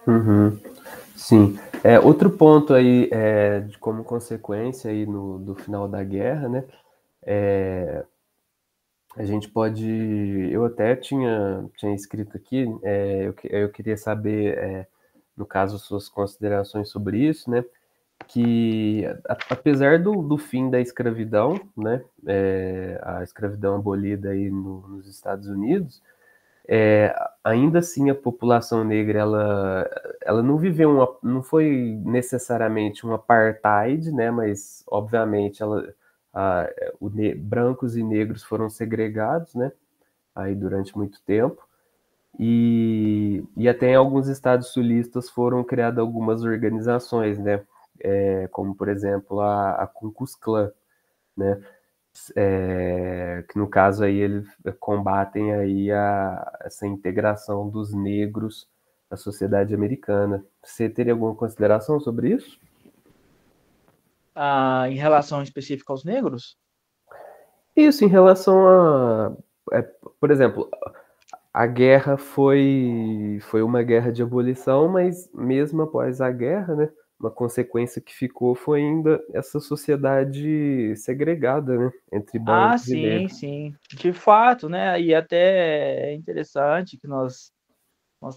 Speaker 1: Uhum. Sim. Outro ponto aí, de como consequência aí do final da guerra, né? A gente pode. Eu até tinha escrito aqui, eu queria saber, no caso, suas considerações sobre isso, né? Que apesar do fim da escravidão, né? A escravidão abolida aí nos Estados Unidos, é, ainda assim a população negra ela não viveu não foi necessariamente um apartheid, né? Mas obviamente a, brancos e negros foram segregados, né? Aí durante muito tempo. E até em alguns estados sulistas foram criadas algumas organizações, né? Como por exemplo a Ku Klux Klan, né? Que no caso aí eles combatem aí essa integração dos negros na sociedade americana. Você teria alguma consideração sobre isso?
Speaker 2: em relação específica aos negros?
Speaker 1: Isso em relação a, é, por exemplo, a guerra foi uma guerra de abolição, mas mesmo após a guerra, né, uma consequência que ficou foi ainda essa sociedade segregada, né, entre
Speaker 2: Ah,
Speaker 1: brancos e
Speaker 2: sim,
Speaker 1: negros.
Speaker 2: sim. De fato, né? E até é interessante que nós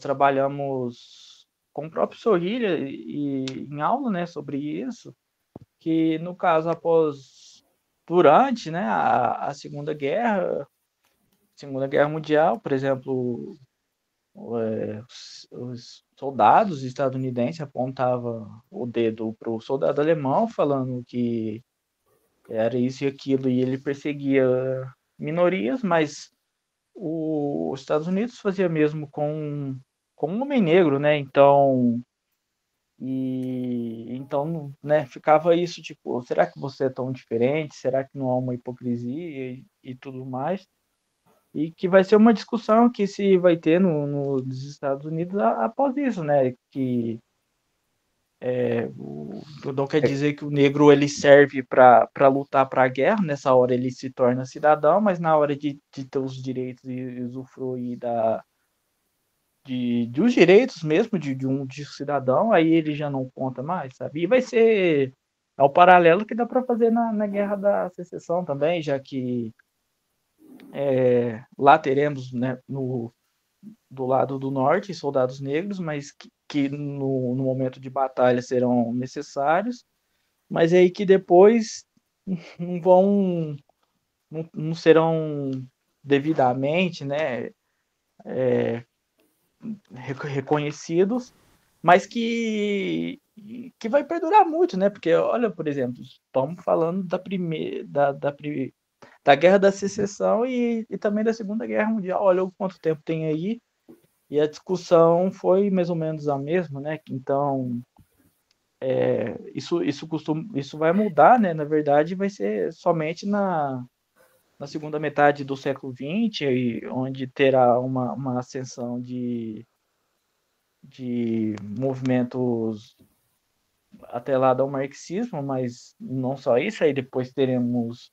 Speaker 2: trabalhamos com o próprio Sorrilha e em aula, né, sobre isso, que no caso durante, né, a Segunda Guerra Mundial, por exemplo, os soldados estadunidenses apontavam o dedo para o soldado alemão, falando que era isso e aquilo, e ele perseguia minorias, mas os Estados Unidos fazia mesmo com um homem negro, né? Então, né, ficava isso, tipo, será que você é tão diferente? Será que não há uma hipocrisia e tudo mais? E que vai ser uma discussão que se vai ter nos Estados Unidos após isso, né? Que não quer
Speaker 1: É,
Speaker 2: dizer que o negro ele serve para lutar para a guerra, nessa hora ele se torna cidadão, mas na hora de ter os direitos e usufruir dos direitos mesmo de cidadão, aí ele já não conta mais, sabe? E vai ser o paralelo que dá para fazer na Guerra da Secessão também, já que lá teremos, né, do lado do norte soldados negros, mas que no momento de batalha serão necessários, mas é aí que depois não vão, não serão devidamente, né, reconhecidos, mas que vai perdurar muito, né? Porque olha, por exemplo, estamos falando da Guerra da Secessão e também da Segunda Guerra Mundial. Olha o quanto tempo tem aí e a discussão foi mais ou menos a mesma, né? Então isso vai mudar, né? Na verdade, vai ser somente na segunda metade do século XX, onde terá uma ascensão de movimentos atrelados ao marxismo, mas não só isso, aí depois teremos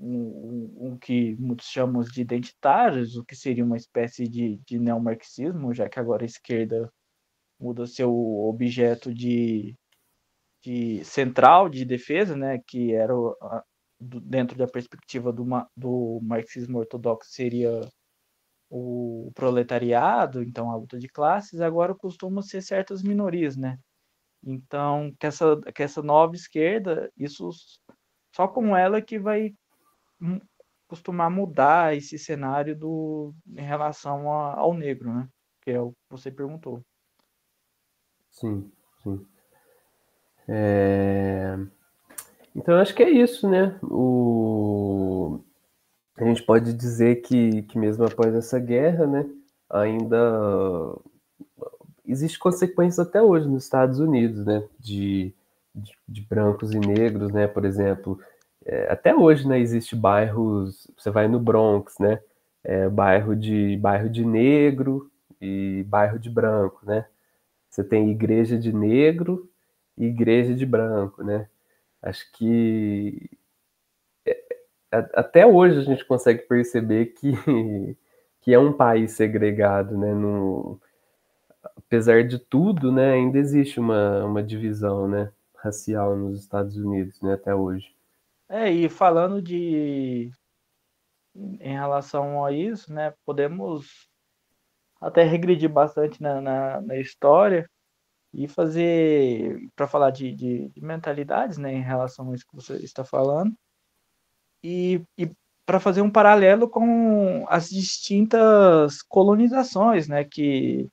Speaker 2: um que muitos chamam de identitários, o que seria uma espécie de neomarxismo, já que agora a esquerda muda seu objeto de central de defesa, né, que era dentro da perspectiva do marxismo ortodoxo seria o proletariado, então a luta de classes, agora costumam ser certas minorias, né? Então, que essa nova esquerda, isso só com ela que vai costumar mudar esse cenário em relação ao negro, né? Que é o que você perguntou.
Speaker 1: sim, sim. É, então, eu acho que é isso, né? A gente pode dizer que mesmo após essa guerra, né, ainda existe consequências até hoje nos Estados Unidos, né, de brancos e negros, né, por exemplo, até hoje, né, existe bairros, você vai no Bronx, né, bairro de negro e bairro de branco, né, você tem igreja de negro e igreja de branco, né, acho que até hoje a gente consegue perceber que é um país segregado, né, apesar de tudo, né, ainda existe uma divisão, né, racial nos Estados Unidos, né, até hoje.
Speaker 2: E falando em relação a isso, né, podemos até regredir bastante na história e fazer, para falar de mentalidades, né, em relação a isso que você está falando, e para fazer um paralelo com as distintas colonizações, né, que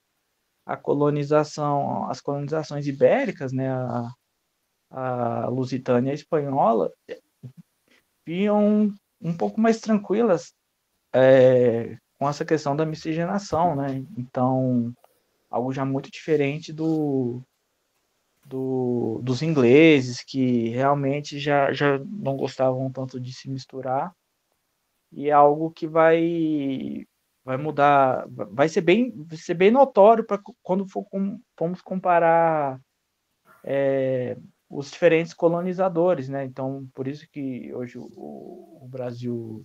Speaker 2: as colonizações ibéricas, né, a Lusitânia espanhola, vinham um pouco mais tranquilas com essa questão da miscigenação, né? Então, algo já muito diferente dos ingleses, que realmente já não gostavam tanto de se misturar, e é algo que vai mudar, vai ser bem notório para quando formos comparar os diferentes colonizadores, né? Então, por isso que hoje o Brasil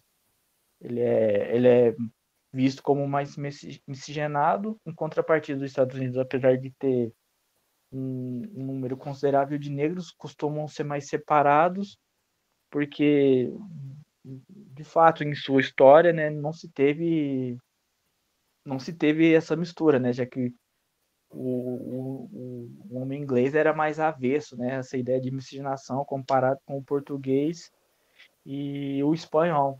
Speaker 2: ele é visto como mais miscigenado, em contrapartida dos Estados Unidos, apesar de ter um número considerável de negros, costumam ser mais separados, porque, de fato, em sua história, né, não se teve essa mistura, né, já que o homem inglês era mais avesso, né, essa ideia de miscigenação comparado com o português e o espanhol.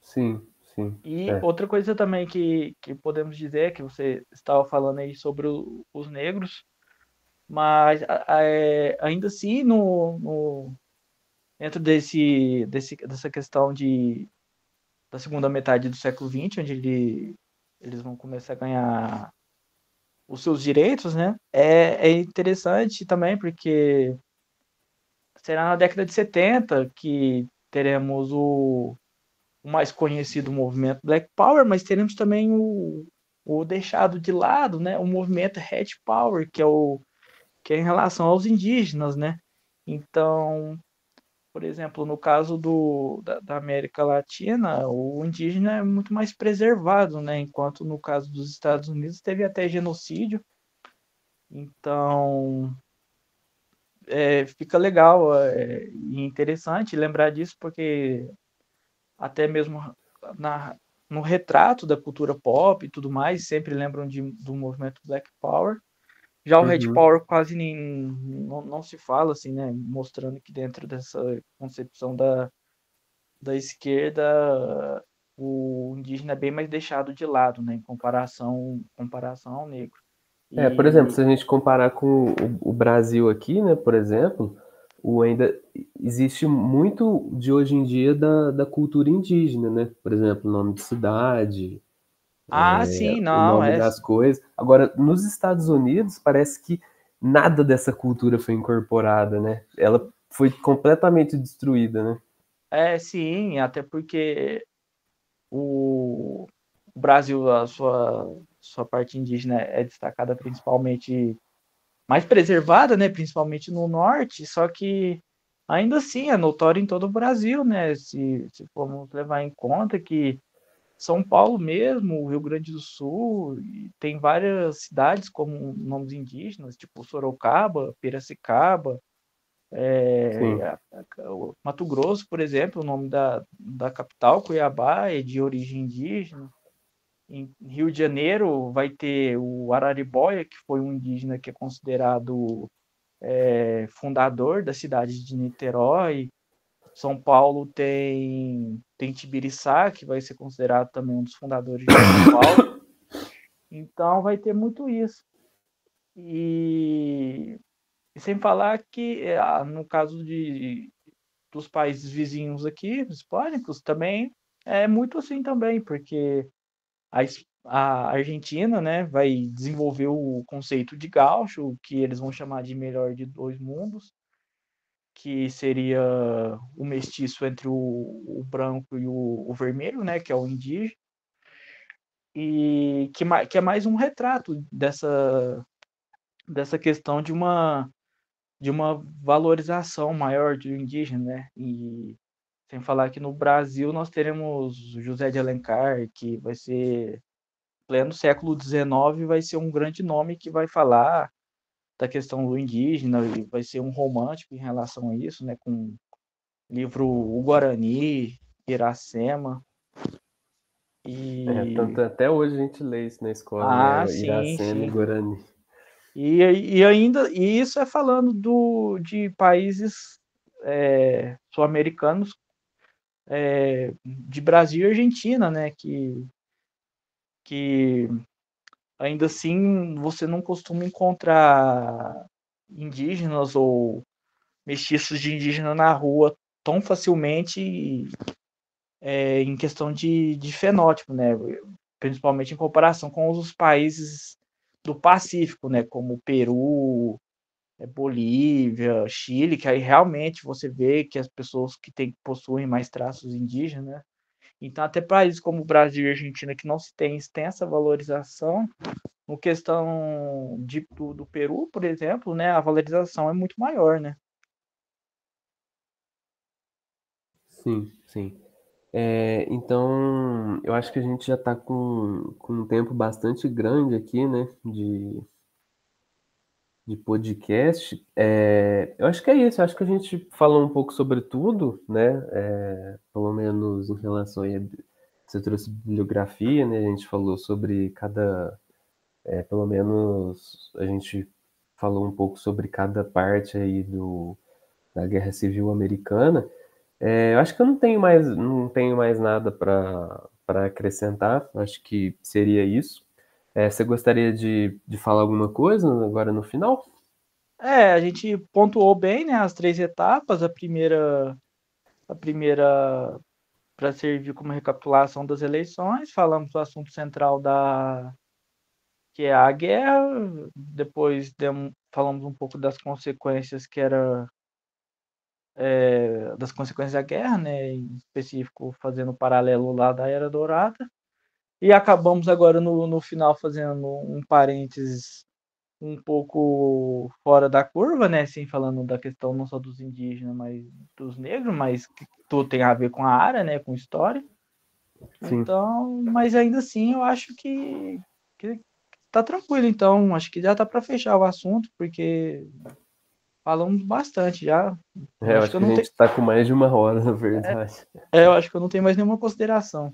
Speaker 1: Sim, sim.
Speaker 2: E
Speaker 1: É.
Speaker 2: outra coisa também que podemos dizer, que você estava falando aí sobre os negros, mas ainda assim, dentro dessa questão da segunda metade do século XX, onde eles vão começar a ganhar os seus direitos, né? É interessante também, porque será na década de 70 que teremos o mais conhecido movimento Black Power, mas teremos também o deixado de lado, né? O movimento Red Power, que é em relação aos indígenas, né? Então, por exemplo, no caso da América Latina, o indígena é muito mais preservado, né? Enquanto no caso dos Estados Unidos teve até genocídio. Então, fica legal e interessante lembrar disso, porque até mesmo na, no retrato da cultura pop e tudo mais, sempre lembram do movimento Black Power. Já o Red
Speaker 1: Uhum.
Speaker 2: Power quase nem, não se fala, assim, né? Mostrando que dentro dessa concepção da esquerda, o indígena é bem mais deixado de lado, né? Em comparação ao negro.
Speaker 1: Por exemplo,
Speaker 2: E,
Speaker 1: se a gente comparar com o Brasil aqui, né, por exemplo, ainda existe muito de hoje em dia da cultura indígena, né? Por exemplo, o nome de cidade,
Speaker 2: sim,
Speaker 1: o
Speaker 2: não,
Speaker 1: nome das coisas. Agora, nos Estados Unidos, parece que nada dessa cultura foi incorporada, né? Ela foi completamente destruída, né?
Speaker 2: sim, até porque o, o Brasil, a sua parte indígena é destacada principalmente, mais preservada, né? Principalmente no norte, só que ainda assim é notório em todo o Brasil, né? Se formos levar em conta que São Paulo mesmo, o Rio Grande do Sul, e tem várias cidades com nomes indígenas, tipo Sorocaba, Piracicaba,
Speaker 1: Sim.
Speaker 2: o Mato Grosso, por exemplo, o nome da capital, Cuiabá, é de origem indígena. Em Rio de Janeiro vai ter o Araribóia, que foi um indígena que é considerado fundador da cidade de Niterói. São Paulo tem Tibiriçá, que vai ser considerado também um dos fundadores de São Paulo. Então vai ter muito isso. E sem falar que, no caso dos países vizinhos aqui, hispânicos, também é muito assim também, porque a, a Argentina, né, vai desenvolver o conceito de gaúcho, que eles vão chamar de melhor de dois mundos, que seria o mestiço entre o branco e o vermelho, né, que é o indígena, e que é mais um retrato dessa questão de uma valorização maior do indígena, né? E sem falar que no Brasil nós teremos José de Alencar, que vai ser, pleno século XIX, vai ser um grande nome que vai falar da questão do indígena e vai ser um romântico em relação a isso, né? Com o livro O Guarani, Iracema. E
Speaker 1: Tanto até hoje a gente lê isso na escola, né? O
Speaker 2: sim,
Speaker 1: Iracema e
Speaker 2: sim.
Speaker 1: Guarani.
Speaker 2: E isso é falando de países sul-americanos, de Brasil e Argentina, né? Que ainda assim você não costuma encontrar indígenas ou mestiços de indígena na rua tão facilmente, em questão de fenótipo, né? Principalmente em comparação com os países do Pacífico, né? Como Peru, Bolívia, Chile, que aí realmente você vê que as pessoas possuem mais traços indígenas, né? Então, até países como o Brasil e a Argentina, que não se tem essa valorização, no questão do Peru, por exemplo, né, a valorização é muito maior, né?
Speaker 1: Sim, sim. Então, eu acho que a gente já está com um tempo bastante grande aqui, né, de podcast. Eu acho que é isso, eu acho que a gente falou um pouco sobre tudo, né, pelo menos em relação a você trouxe bibliografia, né, a gente falou sobre pelo menos a gente falou um pouco sobre cada parte aí da Guerra Civil Americana. Eu acho que eu não tenho mais nada para acrescentar. Acho que seria isso. Você gostaria de falar alguma coisa agora no final?
Speaker 2: A gente pontuou bem, né, as três etapas. A primeira para servir como recapitulação das eleições, falamos do assunto central que é a guerra, depois falamos um pouco das consequências das consequências da guerra, né, em específico fazendo um paralelo lá da Era Dourada, e acabamos agora no final fazendo um parênteses um pouco fora da curva, né, assim, falando da questão não só dos indígenas, mas dos negros, mas que tudo tem a ver com a área, né, com história.
Speaker 1: Sim.
Speaker 2: Então, mas ainda assim eu acho que tá tranquilo, então, acho que já tá para fechar o assunto, porque falamos bastante já. Eu
Speaker 1: Eu
Speaker 2: acho que
Speaker 1: acho
Speaker 2: eu
Speaker 1: que a
Speaker 2: não
Speaker 1: gente
Speaker 2: tenho,
Speaker 1: está com mais de uma hora, na verdade.
Speaker 2: eu acho que eu não tenho mais nenhuma consideração.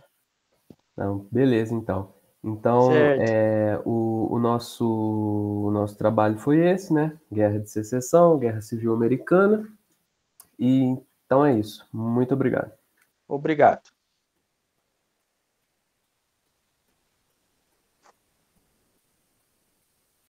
Speaker 1: Não, beleza, então. Então,
Speaker 2: Certo.
Speaker 1: o nosso trabalho foi esse, né? Guerra de Secessão, Guerra Civil Americana. E então é isso. Muito obrigado.
Speaker 2: Obrigado.